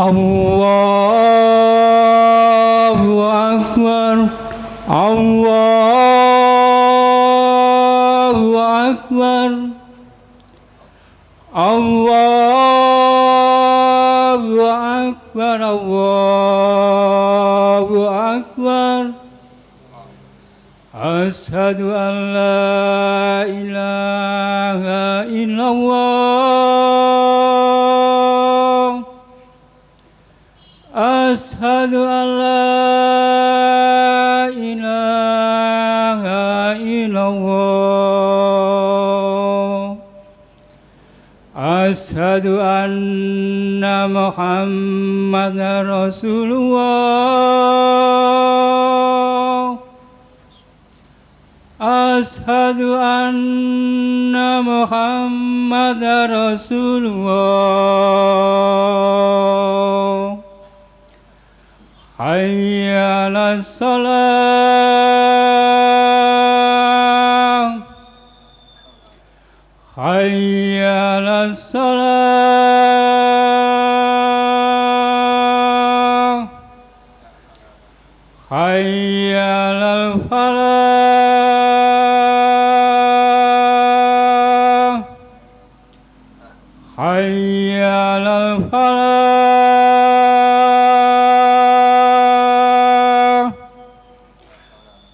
Allahu Akbar, Allahu Akbar, Allahu Akbar, Allahu Akbar. Asyhadu an la ilaha illallah. Asyhadu an la ilaha illallah. Asyhadu anna Muhammadar Rasulullah. Asyhadu anna Muhammadar Rasulullah. Hayya 'alas shalah, hayya 'alas shalah, hayya 'alal falah, hayya 'alal falah.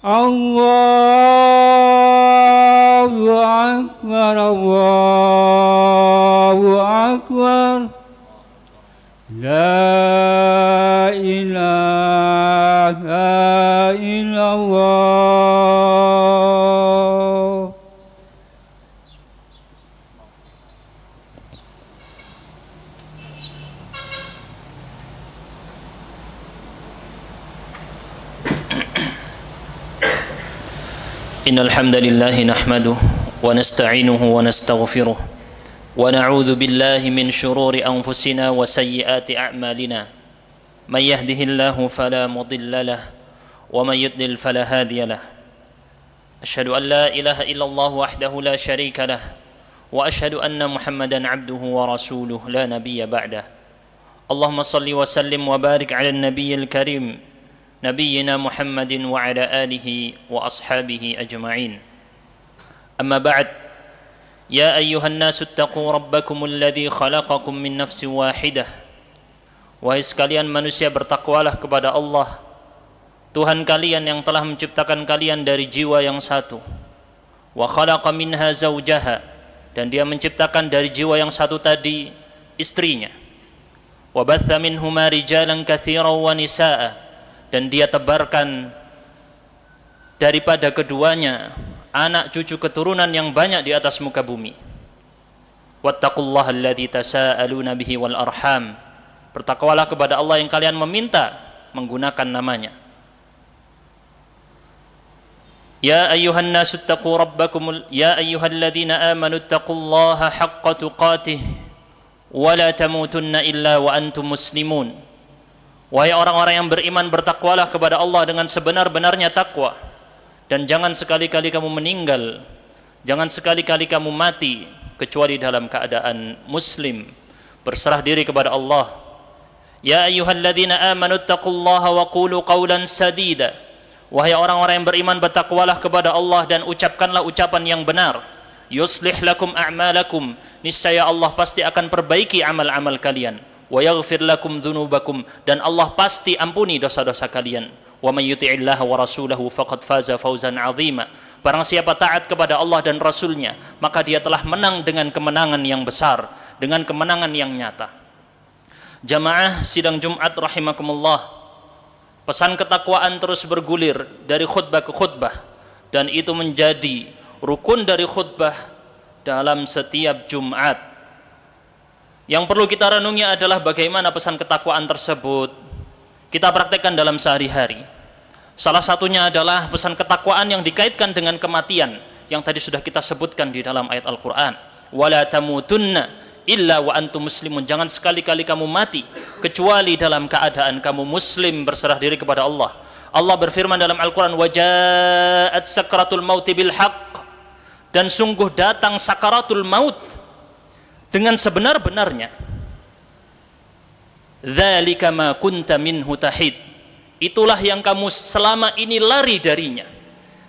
Allahu Akbar, Allahu Akbar. La ilaha illallah. Innal hamdalillah nahmaduhu wa nasta'inuhu wa nastaghfiruh wa na'udzu billahi min shururi anfusina wa sayyiati a'malina. May yahdihillahu fala mudilla lahu wa may yudlil fala hadiya lahu. Asyhadu an la ilaha illallah wahdahu la syarika lahu wa asyhadu anna Muhammadan 'abduhu wa rasuluhu la nabiyya ba'dahu. Allahumma shalli wa sallim wa barik 'ala an-nabiyyil karim Nabiyyina Muhammadin wa ala alihi wa ashabihi ajma'in. Amma ba'd. Ya ayyuhan nasu ittaqu rabbakumul ladzi khalaqakum min nafsin wahidah. Wahai sekalian manusia, bertakwalah kepada Allah, Tuhan kalian yang telah menciptakan kalian dari jiwa yang satu. Wa khalaqa minha zawjaha, dan dia menciptakan dari jiwa yang satu tadi istrinya. Wa batha minhuma rijalan katsiran wa nisaa'a, dan dia tebarkan daripada keduanya anak cucu keturunan yang banyak di atas muka bumi. Wattaqullaha alladzi tasaaluna bihi wal arham. Bertakwalah kepada Allah yang kalian meminta menggunakan namanya. Ya ayyuhan nasu ittaqu rabbakum, ya ayyuhalladzina amanu ittaqullaha haqqa tuqatih wa la tamutunna illa wa antum muslimun. Wahai orang-orang yang beriman, bertakwalah kepada Allah dengan sebenar-benarnya takwa, dan jangan sekali-kali kamu meninggal, jangan sekali-kali kamu mati kecuali dalam keadaan muslim, berserah diri kepada Allah. Ya ayyuhalladzina amanu ittaqullaha wa qulu qawlan sadida. Wahai orang-orang yang beriman, bertakwalah kepada Allah dan ucapkanlah ucapan yang benar. Yuslih lakum a'malakum, niscaya Allah pasti akan perbaiki amal-amal kalian. Wa yaghfir lakum dzunubakum, dan Allah pasti ampuni dosa-dosa kalian. Wa may yuti'illaha wa rasulahu faqad faza fawzan 'azima. Barang siapa taat kepada Allah dan Rasulnya, maka dia telah menang dengan kemenangan yang besar, dengan kemenangan yang nyata. Jamaah sidang Jumat rahimakumullah, pesan ketakwaan terus bergulir dari khutbah ke khutbah, dan itu menjadi rukun dari khutbah dalam setiap Jumat. Yang perlu kita renungi adalah bagaimana pesan ketakwaan tersebut kita praktekkan dalam sehari-hari. Salah satunya adalah pesan ketakwaan yang dikaitkan dengan kematian yang tadi sudah kita sebutkan di dalam ayat Al-Quran. Wala tamutunna illa wa antum muslimun. Jangan sekali-kali kamu mati kecuali dalam keadaan kamu muslim, berserah diri kepada Allah. Allah berfirman dalam Al-Quran, waja'at sakratul mauti bil haqq, dan sungguh datang sakaratul maut dengan sebenar-benarnya. dzalika ma kunta minhu tahid. Itulah yang kamu selama ini lari darinya.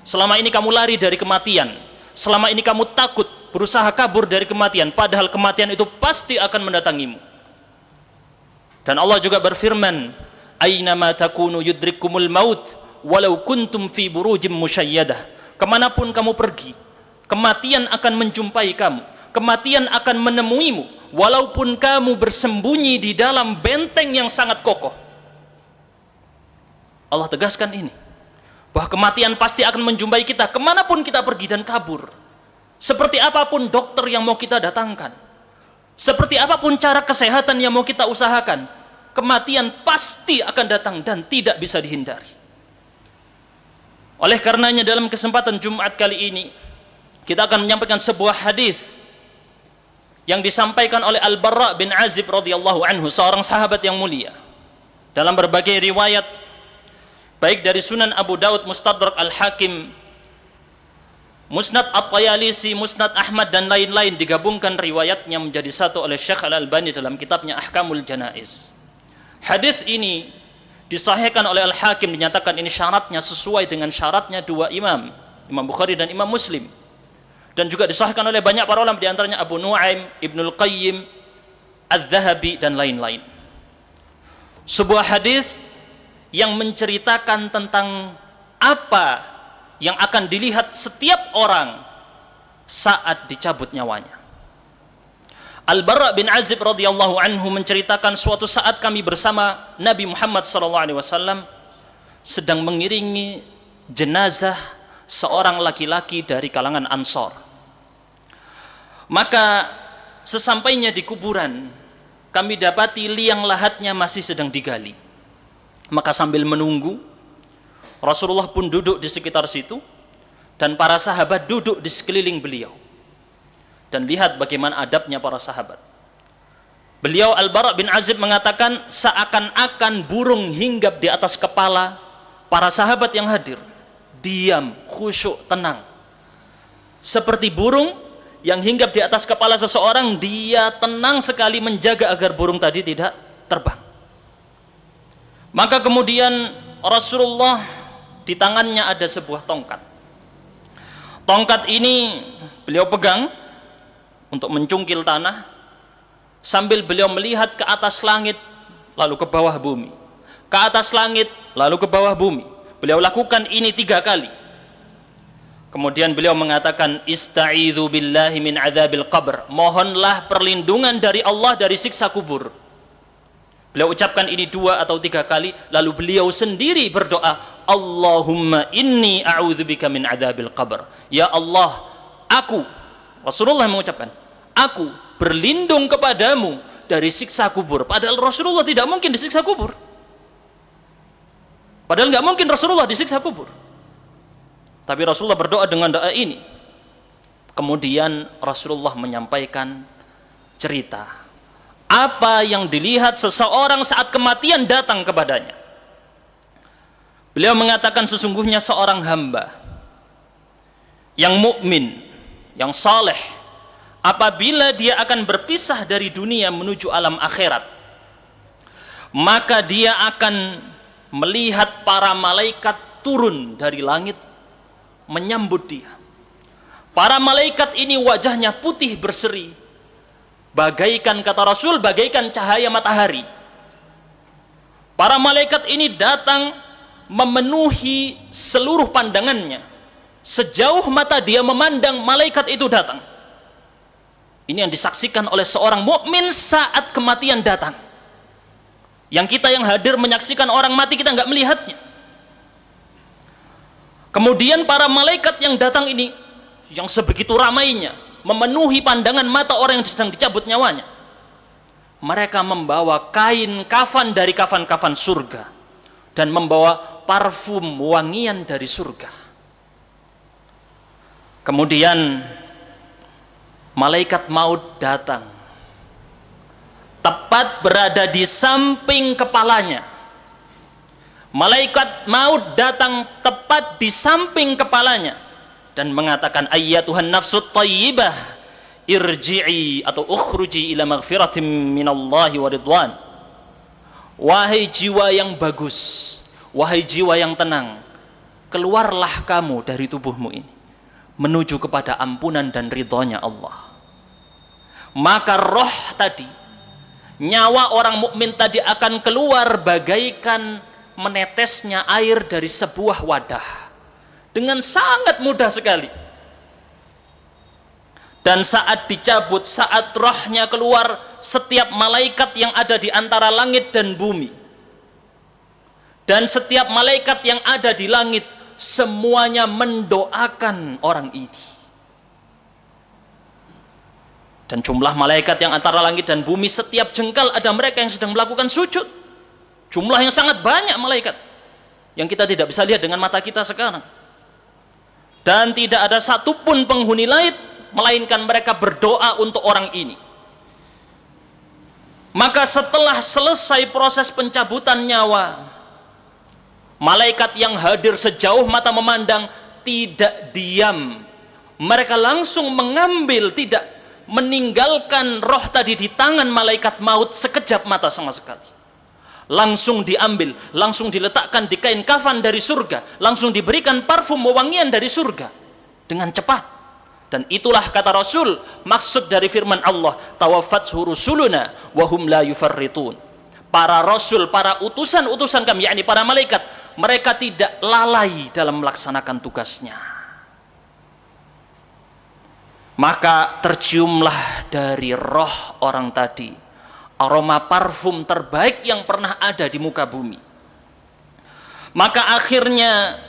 Selama ini kamu lari dari kematian. Selama ini kamu takut, berusaha kabur dari kematian, padahal kematian itu pasti akan mendatangimu. Dan Allah juga berfirman, "Ainama takunu yudrikkumul maut walau kuntum fi burujim musyayyadah." Kemanapun kamu pergi, kematian akan menjumpai kamu. Kematian akan menemuimu walaupun kamu bersembunyi di dalam benteng yang sangat kokoh. Allah tegaskan ini, bahwa kematian pasti akan menjumpai kita kemanapun kita pergi dan kabur. Seperti apapun dokter yang mau kita datangkan, seperti apapun cara kesehatan yang mau kita usahakan, kematian pasti akan datang dan tidak bisa dihindari. Oleh karenanya dalam kesempatan Jumat kali ini, kita akan menyampaikan sebuah hadis yang disampaikan oleh Al-Barra bin Azib radhiyallahu anhu, seorang sahabat yang mulia. Dalam berbagai riwayat, baik dari Sunan Abu Daud, Mustadrak Al-Hakim, Musnad At-Tayalisi, Musnad Ahmad dan lain-lain, digabungkan riwayatnya menjadi satu oleh Syekh Al-Albani dalam kitabnya Ahkamul Janaiz. Hadis ini disahihkan oleh Al-Hakim, dinyatakan ini syaratnya sesuai dengan syaratnya dua imam, Imam Bukhari dan Imam Muslim. Dan juga disahihkan oleh banyak para ulama, di antaranya Abu Nuaim, Ibnul Qayyim, Adz-Dzahabi dan lain-lain. Sebuah hadis yang menceritakan tentang apa yang akan dilihat setiap orang saat dicabut nyawanya. Al-Barra bin Azib radhiyallahu anhu menceritakan, suatu saat kami bersama Nabi Muhammad SAW sedang mengiringi jenazah seorang laki-laki dari kalangan Ansor. Maka sesampainya di kuburan, kami dapati liang lahatnya masih sedang digali. Maka sambil menunggu, Rasulullah pun duduk di sekitar situ, dan para sahabat duduk di sekeliling beliau. Dan lihat bagaimana adabnya para sahabat. Beliau Al-Bara bin Azib mengatakan, seakan-akan burung hinggap di atas kepala para sahabat yang hadir. Diam, khusyuk, tenang. Seperti burung yang hinggap di atas kepala seseorang, dia tenang sekali menjaga agar burung tadi tidak terbang. Maka kemudian Rasulullah, di tangannya ada sebuah tongkat. Tongkat ini beliau pegang untuk mencungkil tanah, sambil beliau melihat ke atas langit lalu ke bawah bumi, ke atas langit lalu ke bawah bumi. Beliau lakukan ini 3 kali. Kemudian beliau mengatakan, "Ista'idzu billahi min adzabil qabr." Mohonlah perlindungan dari Allah dari siksa kubur. Beliau ucapkan ini 2 atau 3 kali, lalu beliau sendiri berdoa, "Allahumma inni a'udzubika min adzabil qabr." Ya Allah, aku, Rasulullah mengucapkan, aku berlindung kepadamu dari siksa kubur. Padahal Rasulullah tidak mungkin disiksa kubur. Padahal nggak mungkin Rasulullah disiksa kubur. Tapi Rasulullah berdoa dengan doa ini. Kemudian Rasulullah menyampaikan cerita apa yang dilihat seseorang saat kematian datang kepadanya. Beliau mengatakan, sesungguhnya seorang hamba yang mukmin, yang saleh, apabila dia akan berpisah dari dunia menuju alam akhirat, maka dia akan melihat para malaikat turun dari langit menyambut dia. Para malaikat ini wajahnya putih berseri, bagaikan, kata Rasul, bagaikan cahaya matahari. Para malaikat ini datang memenuhi seluruh pandangannya. Sejauh mata dia memandang, malaikat itu datang. Ini yang disaksikan oleh seorang mukmin saat kematian datang. Yang kita yang hadir menyaksikan orang mati, kita nggak melihatnya. Kemudian para malaikat yang datang ini, yang sebegitu ramainya, memenuhi pandangan mata orang yang sedang dicabut nyawanya. Mereka membawa kain kafan dari kafan-kafan surga, dan membawa parfum wangian dari surga. Kemudian malaikat maut datang, tepat berada di samping kepalanya. Malaikat maut datang tepat di samping kepalanya dan mengatakan, ayyatuhan nafsut thayyibah irji'i atau ukhruji ila maghfiratin minallahi wa ridwan. Wahai jiwa yang bagus, wahai jiwa yang tenang, keluarlah kamu dari tubuhmu ini menuju kepada ampunan dan ridhonya Allah. Maka roh tadi, nyawa orang mukmin tadi akan keluar bagaikan menetesnya air dari sebuah wadah dengan sangat mudah sekali. Dan saat dicabut, saat rohnya keluar, setiap malaikat yang ada di antara langit dan bumi dan setiap malaikat yang ada di langit semuanya mendoakan orang ini. Dan jumlah malaikat yang antara langit dan bumi, setiap jengkal ada mereka yang sedang melakukan sujud. Jumlah yang sangat banyak malaikat yang kita tidak bisa lihat dengan mata kita sekarang. Dan tidak ada satupun penghuni langit melainkan mereka berdoa untuk orang ini. Maka setelah selesai proses pencabutan nyawa, malaikat yang hadir sejauh mata memandang tidak diam. Mereka langsung mengambil, tidak meninggalkan roh tadi di tangan malaikat maut sekejap mata sama sekali. Langsung diambil, langsung diletakkan di kain kafan dari surga, langsung diberikan parfum wewangian dari surga dengan cepat. Dan itulah kata Rasul, maksud dari firman Allah, tawaffathu rusuluna wa hum la yufarritun. Para rasul, para utusan-utusan kami, yakni para malaikat, mereka tidak lalai dalam melaksanakan tugasnya. Maka terciumlah dari roh orang tadi aroma parfum terbaik yang pernah ada di muka bumi. Maka akhirnya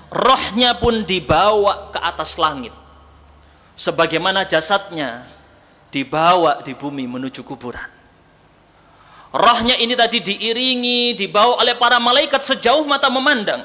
rohnya pun dibawa ke atas langit, sebagaimana jasadnya dibawa di bumi menuju kuburan. Rohnya ini tadi diiringi, dibawa oleh para malaikat sejauh mata memandang.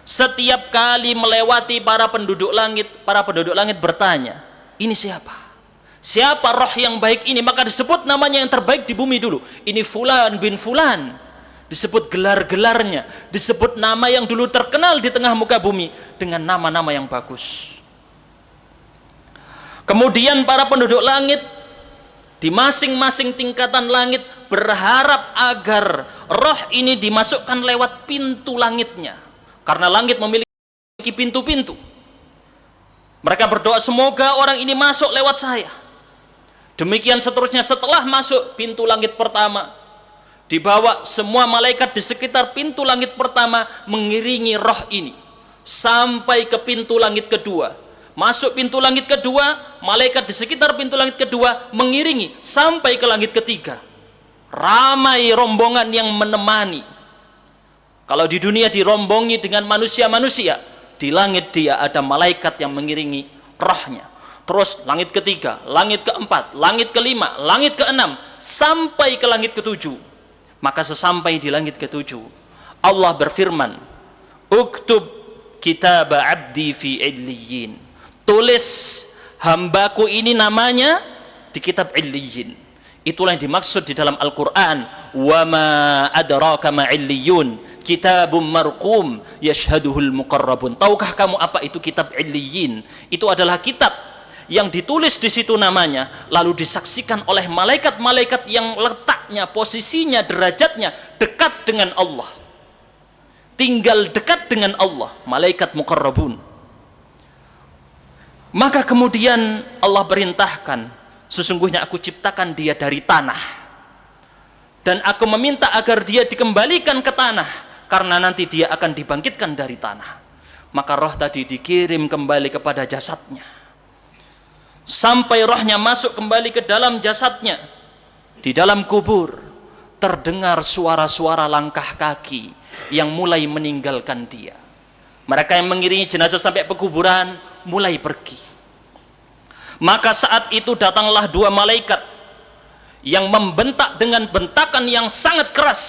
Setiap kali melewati para penduduk langit bertanya, ini siapa? Siapa roh yang baik ini? Maka disebut namanya yang terbaik di bumi dulu. Ini Fulan bin Fulan. Disebut gelar-gelarnya, disebut nama yang dulu terkenal di tengah muka bumi dengan nama-nama yang bagus. Kemudian para penduduk langit di masing-masing tingkatan langit berharap agar roh ini dimasukkan lewat pintu langitnya, karena langit memiliki pintu-pintu. Mereka berdoa, semoga orang ini masuk lewat saya. Demikian seterusnya. Setelah masuk pintu langit pertama, dibawa semua malaikat di sekitar pintu langit pertama mengiringi roh ini sampai ke pintu langit kedua. Masuk pintu langit kedua, malaikat di sekitar pintu langit kedua mengiringi sampai ke langit ketiga. Ramai rombongan yang menemani. Kalau di dunia dirombongi dengan manusia-manusia, di langit dia ada malaikat yang mengiringi rohnya. Terus langit ketiga, langit keempat, langit kelima, langit keenam, sampai ke langit ketujuh. Maka sesampai di langit ketujuh, Allah berfirman, uktub kitab abdi fi illiyin. Tulis hambaku ini namanya di kitab Illiyin. Itulah yang dimaksud di dalam Al-Quran, wa ma adraka ma illiyun, kitabun marqum yashhaduhul muqarrabun. Tahukah kamu apa itu kitab Illiyin? Itu adalah kitab yang ditulis di situ namanya, lalu disaksikan oleh malaikat-malaikat yang letaknya, posisinya, derajatnya dekat dengan Allah, tinggal dekat dengan Allah, malaikat muqarrabun. Maka kemudian Allah perintahkan, sesungguhnya aku ciptakan dia dari tanah, dan aku meminta agar dia dikembalikan ke tanah, karena nanti dia akan dibangkitkan dari tanah. Maka roh tadi dikirim kembali kepada jasadnya, sampai rohnya masuk kembali ke dalam jasadnya. Di dalam kubur terdengar suara-suara langkah kaki yang mulai meninggalkan dia. Mereka yang mengiringi jenazah sampai pekuburan mulai pergi. Maka saat itu datanglah dua malaikat yang membentak dengan bentakan yang sangat keras,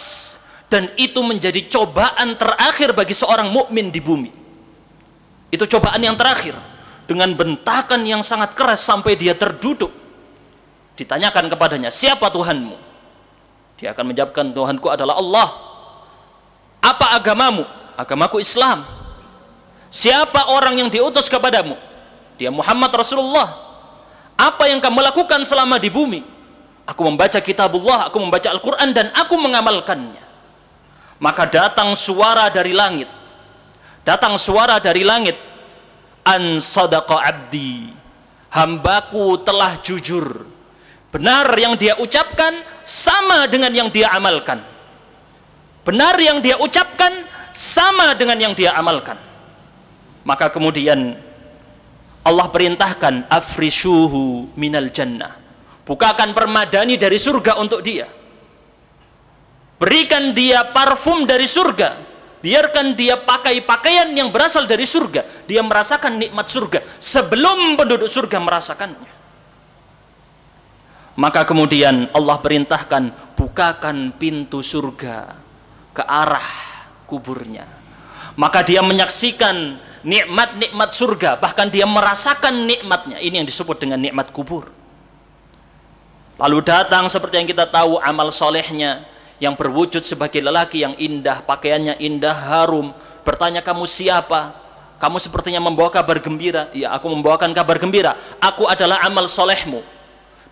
dan itu menjadi cobaan terakhir bagi seorang mukmin di bumi. Itu cobaan yang terakhir, dengan bentakan yang sangat keras sampai dia terduduk. Ditanyakan kepadanya, siapa Tuhanmu? Dia akan menjawabkan, Tuhanku adalah Allah. Apa agamamu? Agamaku Islam. Siapa orang yang diutus kepadamu? Dia Muhammad Rasulullah. Apa yang kamu lakukan selama di bumi? Aku membaca kitabullah, aku membaca Al-Quran, dan aku mengamalkannya. Maka datang suara dari langit. Datang suara dari langit. An sadaqa abdi. Hambaku telah jujur. Benar yang dia ucapkan sama dengan yang dia amalkan. Benar yang dia ucapkan sama dengan yang dia amalkan. Maka kemudian Allah perintahkan afrishuhu minal jannah. Bukakan permadani dari surga untuk dia. Berikan dia parfum dari surga. Biarkan dia pakai pakaian yang berasal dari surga. Dia merasakan nikmat surga sebelum penduduk surga merasakannya. Maka kemudian Allah perintahkan bukakan pintu surga ke arah kuburnya. Maka dia menyaksikan nikmat-nikmat surga, bahkan dia merasakan nikmatnya. Ini yang disebut dengan nikmat kubur. Lalu datang seperti yang kita tahu amal solehnya, yang berwujud sebagai lelaki yang indah, pakaiannya indah, harum. Bertanya, kamu siapa? Kamu sepertinya membawa kabar gembira. Ya, aku membawakan kabar gembira. Aku adalah amal solehmu.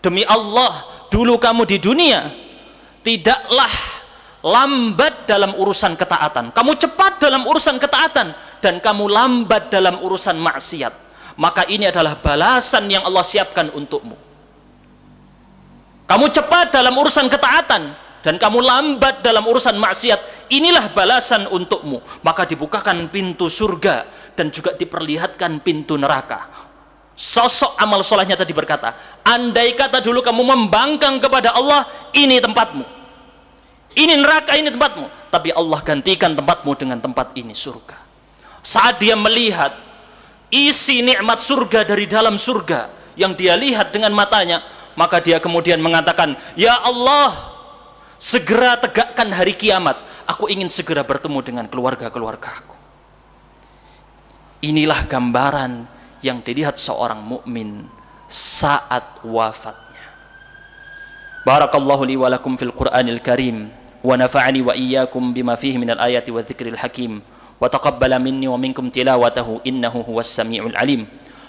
Demi Allah, dulu kamu di dunia tidaklah lambat dalam urusan ketaatan. Kamu cepat dalam urusan ketaatan dan kamu lambat dalam urusan maksiat. Maka ini adalah balasan yang Allah siapkan untukmu. Kamu cepat dalam urusan ketaatan dan kamu lambat dalam urusan maksiat. Inilah balasan untukmu. Maka dibukakan pintu surga dan juga diperlihatkan pintu neraka. Sosok amal solehnya tadi berkata, andai kata dulu kamu membangkang kepada Allah, ini tempatmu. Ini neraka, ini tempatmu. Tapi Allah gantikan tempatmu dengan tempat ini, surga. Saat dia melihat isi nikmat surga dari dalam surga yang dia lihat dengan matanya, maka dia kemudian mengatakan, ya Allah, segera tegakkan hari kiamat. Aku ingin segera bertemu dengan keluarga-keluargaku. Inilah gambaran yang dilihat seorang mukmin saat wafatnya. Barakallahu li wa lakum fil Qur'anil Karim. ونفعني وإياكم بما فيه من الآيات والذكر الحكيم وتقبل مني ومنكم تلاوته إنه هو السميع العليم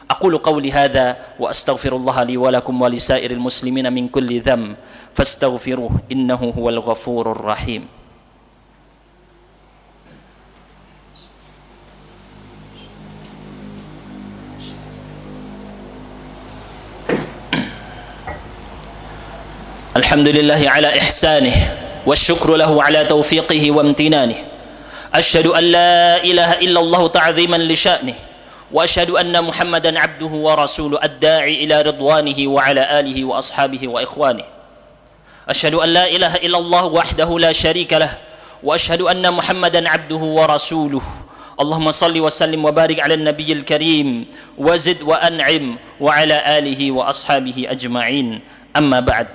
أقول قولي هذا وأستغفر الله لي ولكم ولسائر المسلمين من كل ذنب فاستغفروه إنه هو الغفور الرحيم الحمد لله على إحسانه والشكر له على توفيقه وامتنانه أشهد أن لا إله إلا الله تعظيما لشأنه وأشهد أن محمدا عبده ورسوله الداعي إلى رضوانه وعلى آله وأصحابه وإخوانه أشهد أن لا إله إلا الله وحده لا شريك له وأشهد أن محمدا عبده ورسوله اللهم صل وسلم وبارك على النبي الكريم وزد وأنعم وعلى آله وأصحابه أجمعين أما بعد.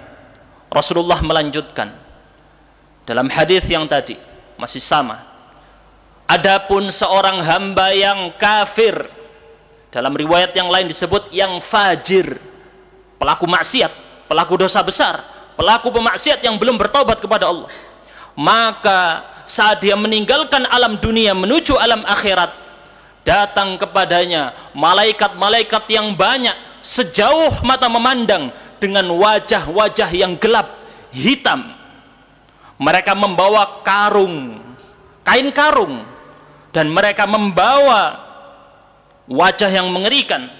Rasulullah melanjutkan dalam hadis yang tadi masih sama. Adapun seorang hamba yang kafir, dalam riwayat yang lain disebut yang fajir, pelaku maksiat, pelaku dosa besar, pelaku pemaksiat yang belum bertaubat kepada Allah, maka saat dia meninggalkan alam dunia menuju alam akhirat, datang kepadanya malaikat-malaikat yang banyak sejauh mata memandang dengan wajah-wajah yang gelap, hitam. Mereka membawa karung, kain karung, dan mereka membawa wajah yang mengerikan.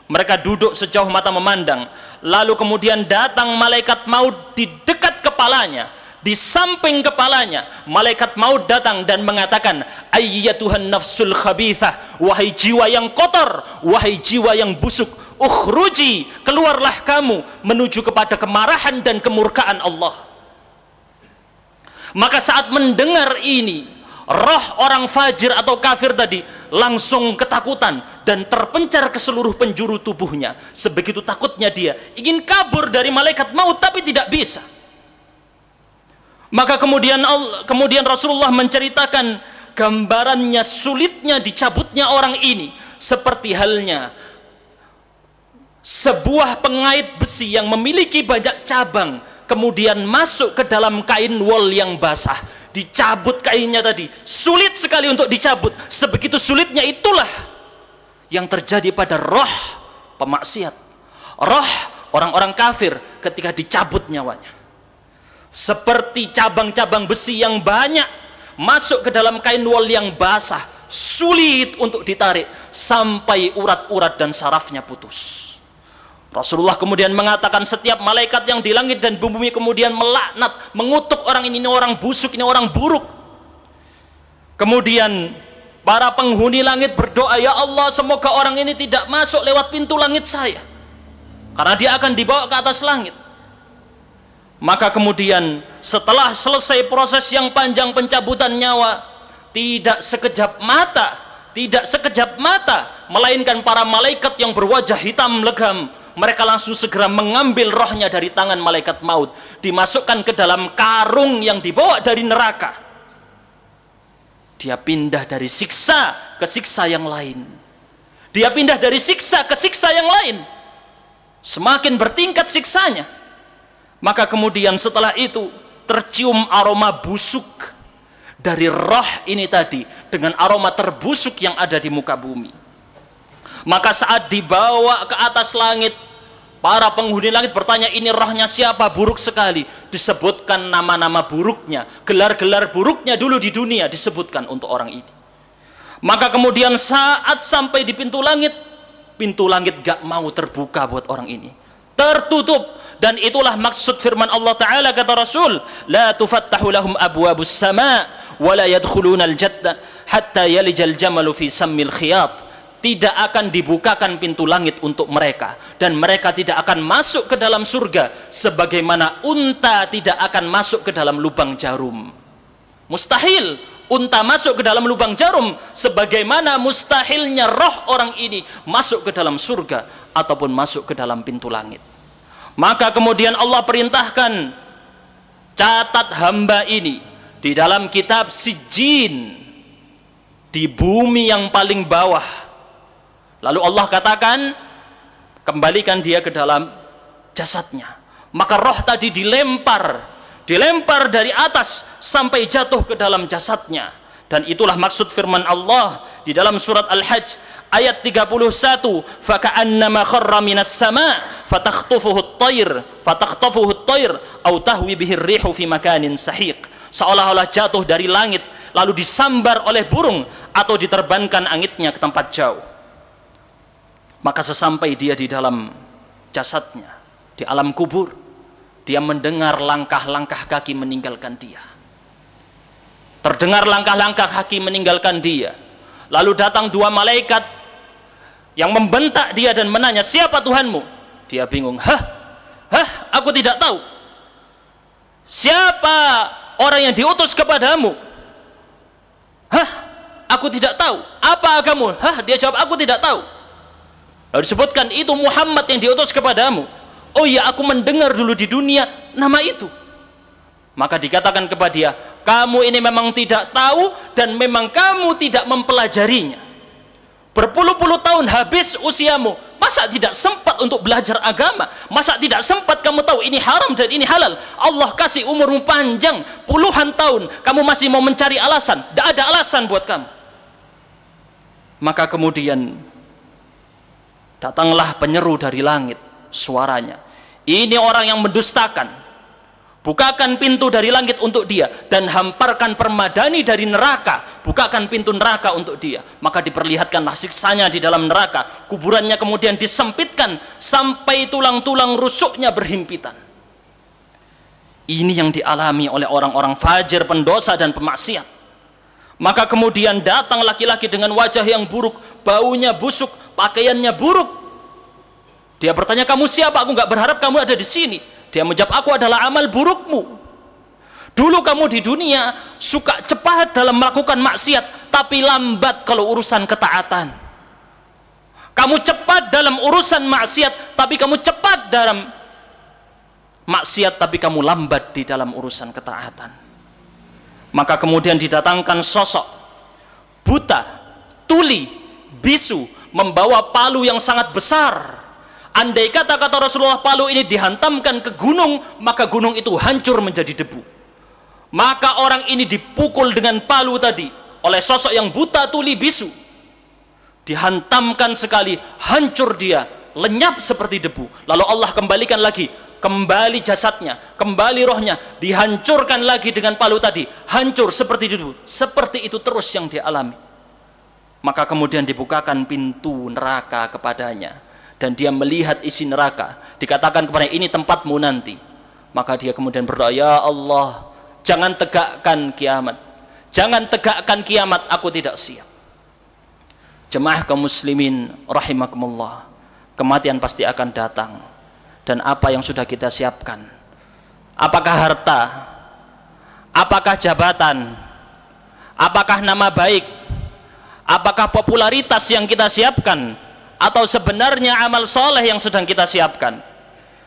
Mereka duduk sejauh mata memandang. Lalu kemudian datang malaikat maut di dekat kepalanya, di samping kepalanya. Malaikat maut datang dan mengatakan, ayyatuhan nafsul khabithah, wahai jiwa yang kotor, wahai jiwa yang busuk, ukhruji, keluarlah kamu menuju kepada kemarahan dan kemurkaan Allah. Maka saat mendengar ini, roh orang fajir atau kafir tadi langsung ketakutan dan terpencar ke seluruh penjuru tubuhnya. Sebegitu takutnya dia, ingin kabur dari malaikat maut tapi tidak bisa. Maka kemudian Rasulullah menceritakan gambarannya sulitnya dicabutnya orang ini, seperti halnya sebuah pengait besi yang memiliki banyak cabang kemudian masuk ke dalam kain wol yang basah. Dicabut kainnya tadi, sulit sekali untuk dicabut. Sebegitu sulitnya itulah yang terjadi pada roh pemaksiat, roh orang-orang kafir ketika dicabut nyawanya. Seperti cabang-cabang besi yang banyak masuk ke dalam kain wol yang basah, sulit untuk ditarik sampai urat-urat dan sarafnya putus. Rasulullah kemudian mengatakan setiap malaikat yang di langit dan bumi kemudian melaknat, mengutuk orang ini orang busuk, ini orang buruk. Kemudian para penghuni langit berdoa, ya Allah, semoga orang ini tidak masuk lewat pintu langit saya, karena dia akan dibawa ke atas langit. Maka kemudian setelah selesai proses yang panjang pencabutan nyawa, tidak sekejap mata, melainkan para malaikat yang berwajah hitam legam, mereka langsung segera mengambil rohnya dari tangan malaikat maut, dimasukkan ke dalam karung yang dibawa dari neraka. Dia pindah dari siksa ke siksa yang lain. Dia pindah dari siksa ke siksa yang lain. Semakin bertingkat siksanya. Maka kemudian setelah itu tercium aroma busuk dari roh ini tadi dengan aroma terbusuk yang ada di muka bumi. Maka saat dibawa ke atas langit, para penghuni langit bertanya, ini rohnya siapa? Buruk sekali. Disebutkan nama-nama buruknya, gelar-gelar buruknya dulu di dunia disebutkan untuk orang ini. Maka kemudian saat sampai di pintu langit gak mau terbuka buat orang ini, tertutup. Dan itulah maksud firman Allah Ta'ala, kata Rasul, la tufattahu lahum abwabus sama' wa la yadkhuluna al-jannah hatta yalijal jamalu fi sammil khiyat. Tidak akan dibukakan pintu langit untuk mereka, dan mereka tidak akan masuk ke dalam surga sebagaimana unta tidak akan masuk ke dalam lubang jarum. Mustahil unta masuk ke dalam lubang jarum, sebagaimana mustahilnya roh orang ini masuk ke dalam surga ataupun masuk ke dalam pintu langit. Maka kemudian Allah perintahkan, catat hamba ini di dalam kitab Sijjin, di bumi yang paling bawah. Lalu Allah katakan, kembalikan dia ke dalam jasadnya. Maka roh tadi dilempar dari atas sampai jatuh ke dalam jasadnya. Dan itulah maksud firman Allah di dalam surat Al-Hajj ayat 31, faka'annama kharra minas sama' fatakhtafuhu at-tayr aw tahwi bihi ar-rihu fi makanin sahiq. Seolah-olah jatuh dari langit lalu disambar oleh burung atau diterbangkan angitnya ke tempat jauh. Maka sesampai dia di dalam jasadnya, di alam kubur, dia mendengar langkah-langkah kaki meninggalkan dia. Terdengar langkah-langkah kaki meninggalkan dia. Lalu datang dua malaikat yang membentak dia dan menanya, siapa Tuhanmu? Dia bingung, aku tidak tahu. Siapa orang yang diutus kepadamu? Aku tidak tahu. Apa agamamu? Dia jawab, aku tidak tahu. Lalu disebutkan, itu Muhammad yang diutus kepadamu. Oh iya, aku mendengar dulu di dunia nama itu. Maka dikatakan kepada dia, kamu ini memang tidak tahu dan memang kamu tidak mempelajarinya. Berpuluh-puluh tahun habis usiamu, masa tidak sempat untuk belajar agama? Masa tidak sempat kamu tahu ini haram dan ini halal? Allah kasih umurmu panjang, puluhan tahun, kamu masih mau mencari alasan? Tidak ada alasan buat kamu. Maka kemudian datanglah penyeru dari langit, suaranya, ini orang yang mendustakan, bukakan pintu dari langit untuk dia dan hamparkan permadani dari neraka, bukakan pintu neraka untuk dia. Maka diperlihatkanlah siksanya di dalam neraka, kuburannya kemudian disempitkan sampai tulang-tulang rusuknya berhimpitan. Ini yang dialami oleh orang-orang fajir, pendosa dan pemaksiat. Maka kemudian datang laki-laki dengan wajah yang buruk, baunya busuk, pakaiannya buruk. Dia bertanya, kamu siapa? Aku nggak berharap kamu ada di sini. Dia menjawab, aku adalah amal burukmu. Dulu kamu di dunia suka cepat dalam melakukan maksiat, tapi lambat kalau urusan ketaatan. Kamu cepat dalam urusan maksiat, tapi kamu cepat dalam maksiat, tapi kamu lambat di dalam urusan ketaatan. Maka kemudian didatangkan sosok buta, tuli, bisu, membawa palu yang sangat besar. Andai kata Rasulullah, palu ini dihantamkan ke gunung, maka gunung itu hancur menjadi debu. Maka orang ini dipukul dengan palu tadi oleh sosok yang buta, tuli, bisu. Dihantamkan sekali, hancur dia, lenyap seperti debu. Lalu Allah kembalikan lagi, kembali jasadnya, kembali rohnya, dihancurkan lagi dengan palu tadi, hancur seperti itu. Seperti itu terus yang dia alami. Maka kemudian dibukakan pintu neraka kepadanya, dan dia melihat isi neraka. Dikatakan kepadanya, ini tempatmu nanti. Maka dia kemudian berdoa, ya Allah, jangan tegakkan kiamat, jangan tegakkan kiamat, aku tidak siap. Jemaah kaum muslimin rahimakumullah, kematian pasti akan datang. Dan apa yang sudah kita siapkan, apakah harta, apakah jabatan, apakah nama baik, apakah popularitas yang kita siapkan, atau sebenarnya amal soleh yang sedang kita siapkan?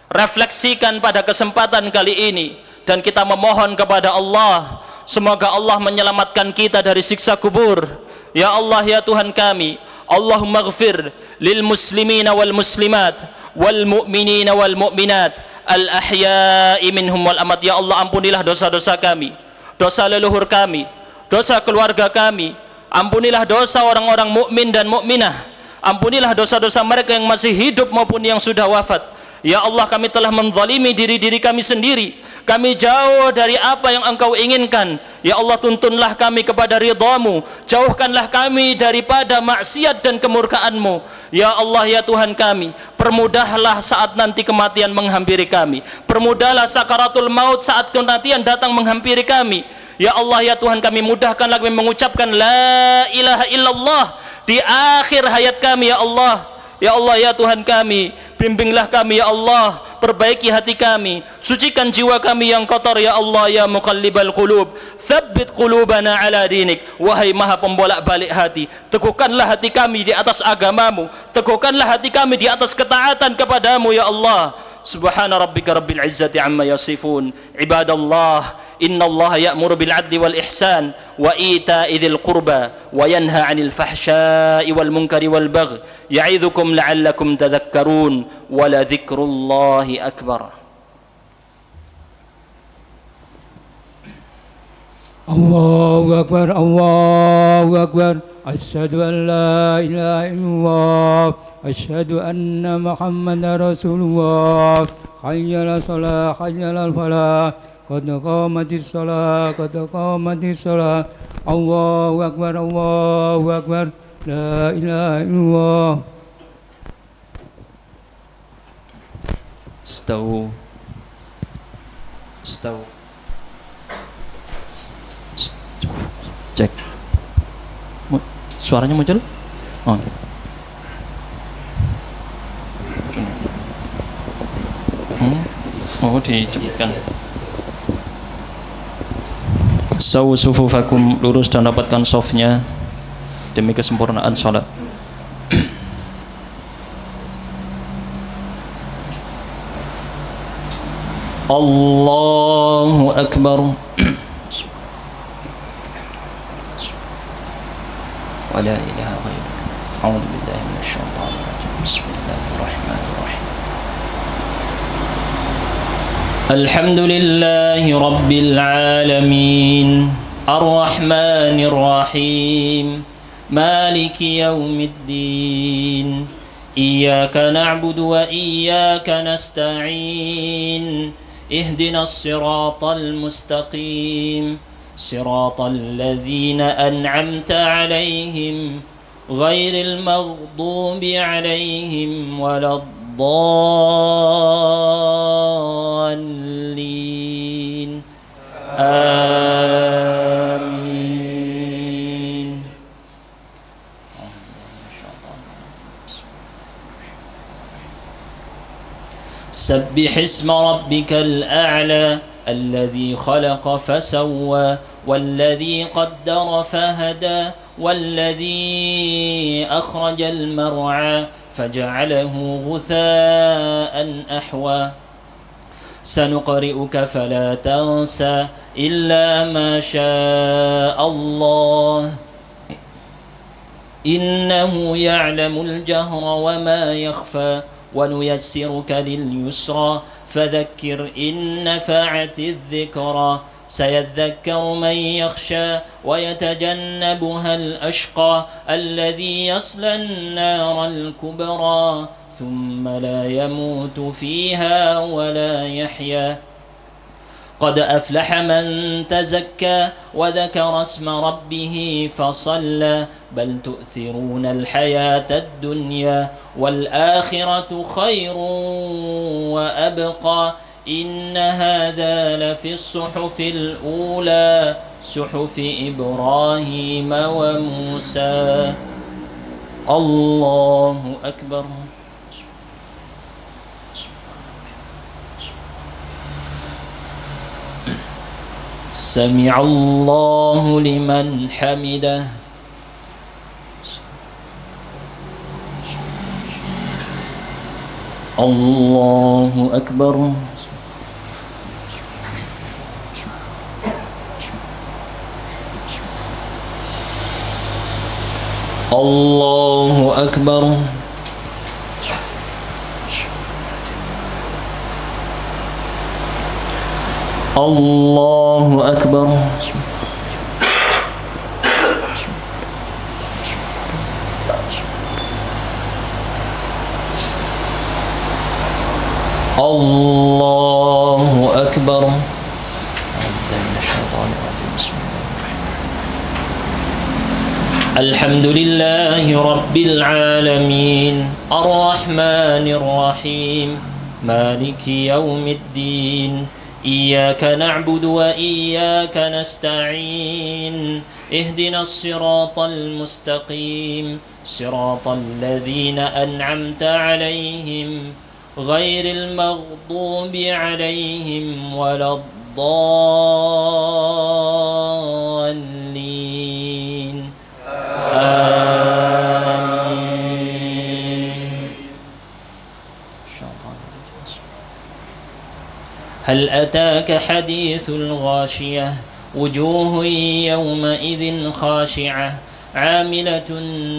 Refleksikan pada kesempatan kali ini, dan kita memohon kepada Allah, semoga Allah menyelamatkan kita dari siksa kubur. Ya Allah, ya Tuhan kami, Allahumma ghfir lil muslimina wal muslimat wal mu'minina wal mu'minat al ahya'i minhum wal amat. Ya Allah, ampunilah dosa-dosa kami, dosa leluhur kami, dosa keluarga kami. Ampunilah dosa orang-orang mukmin dan mukminah. Ampunilah dosa-dosa mereka yang masih hidup maupun yang sudah wafat. Ya Allah, kami telah menzalimi diri-diri kami sendiri. Kami jauh dari apa yang Engkau inginkan. Ya Allah, tuntunlah kami kepada ridha-Mu, jauhkanlah kami daripada maksiat dan kemurkaan-Mu. Ya Allah, ya Tuhan kami, permudahlah saat nanti kematian menghampiri kami. Permudahlah sakaratul maut saat kematian datang menghampiri kami. Ya Allah, ya Tuhan kami, mudahkanlah kami mengucapkan la ilaha illallah di akhir hayat kami. Ya Allah, ya Allah, ya Tuhan kami, bimbinglah kami ya Allah, perbaiki hati kami, sucikan jiwa kami yang kotor ya Allah, ya muqallibal qulub, tsabbit qulubana ala dinik. Wahai maha pembolak balik hati, teguhkanlah hati kami di atas agamamu, teguhkanlah hati kami di atas ketaatan kepadamu ya Allah. Subhana rabbika rabbil izzati amma yasifun. Ibadallah, innallaha ya'muru bil adli wal ihsan wa ita'i dzil qurba wa yanha 'anil fahsya'i wal munkari wal baghi ya'idzukum la'allakum tadhakkarun wa la dzikrullahi akbar. Allahu Akbar, Allahu Akbar. Asyhadu an la ilaha illallah, asyhadu anna Muhammadar Rasulullah. Hayya 'alas shalah, hayya 'alal falah. Qad qamatis shalah, qad qamatis shalah. Allahu Akbar, Allahu Akbar. La ilaha illallah. Stawu. Cek. Suaranya muncul? Oh. Oh, dicepatkan. Sawu sufufakum, lurus dan dapatkan softnya demi kesempurnaan salat. Allahu Akbar. Wa la ilaha ghairuka. A'udzu billahi minasyaitonir rajim. Bismillahirrahmanirrahim. Alhamdulillahi rabbil alamin. Ar-Rahmanir Rahim. Maliki yaumiddin. Iyyaka na'budu wa iyyaka nasta'in. Ihdinas siratal mustaqim. Siratal ladzina an'amta 'alaihim ghairil maghdubi 'alaihim waladdallin. Amin. سبح اسم ربك الأعلى الذي خلق فسوى والذي قدر فهدى والذي أخرج المرعى فجعله غثاء أحوى سنقرئك فلا تنسى إلا ما شاء الله إنه يعلم الجهر وما يخفى ونيسرك لليسرى فذكر إن نفعت الذكرى سيذكر من يخشى ويتجنبها الأشقى الذي يصلى النار الكبرى ثم لا يموت فيها ولا يحيا. قد أفلح من تزكى وذكر اسم ربه فصلى بل تؤثرون الحياة الدنيا والآخرة خير وأبقى إن هذا لفي الصحف الأولى صحف إبراهيم وموسى. الله أكبر. سمع الله لمن حمده. الله أكبر. الله أكبر. الله أكبر. الله أكبر. الحمد لله رب العالمين الرحمن الرحيم مالك يوم الدين إياك نعبد وإياك نستعين اهدنا الصراط المستقيم صراط الذين أنعمت عليهم غير المغضوب عليهم ولا الضالين آمين. هل أتاك حديث الغاشية وجوه يومئذ خاشعة عاملة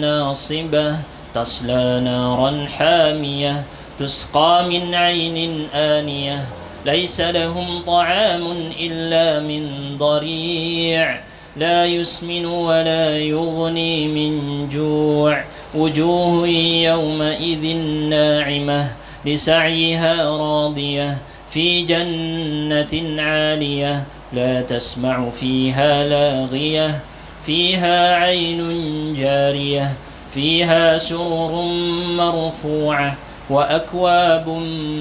ناصبة تصلى نارا حامية تسقى من عين آنية ليس لهم طعام إلا من ضريع لا يسمن ولا يغني من جوع وجوه يومئذ ناعمة لسعيها راضية في جنة عالية لا تسمع فيها لاغية فيها عين جارية فيها سرر مرفوعة وأكواب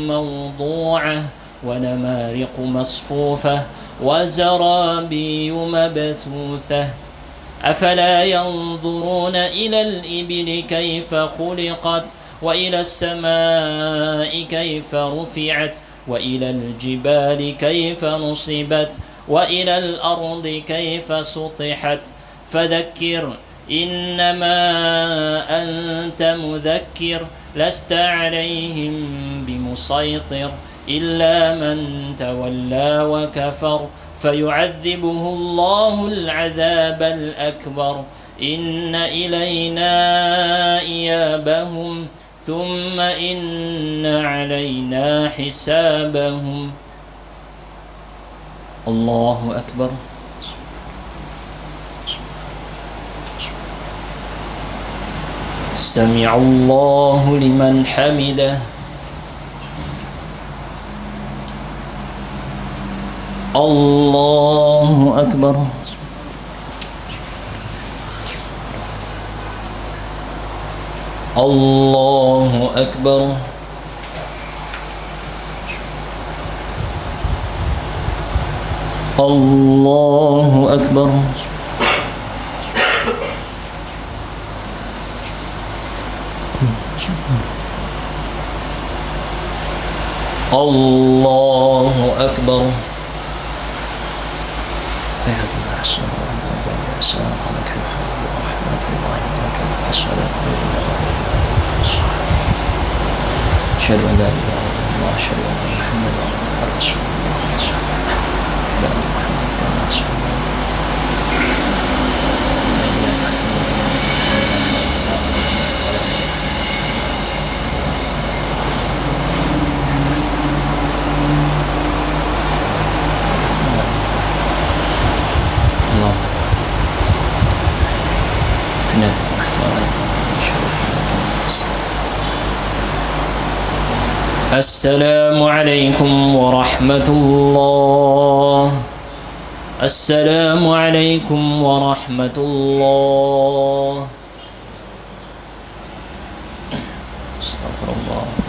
موضوعة ونمارق مصفوفة وزرابي مبثوثة أفلا ينظرون إلى الإبل كيف خلقت وإلى السماء كيف رفعت وإلى الجبال كيف نصبت وإلى الأرض كيف سطحت فذكر إنما أنت مذكر لست عليهم بمسيطر إلا من تولى وكفر فيعذبه الله العذاب الأكبر إن إلينا إيابهم ثم إن علينا حسابهم. الله أكبر. سمع الله لمن حمده. الله أكبر. الله أكبر. الله أكبر. الله أكبر. أشهد أن لا إله إلا الله أشهد أن محمدا رسول الله لا محمد رسول الله. الله كنا السلام عليكم ورحمة الله. السلام عليكم ورحمة الله. استغفر الله.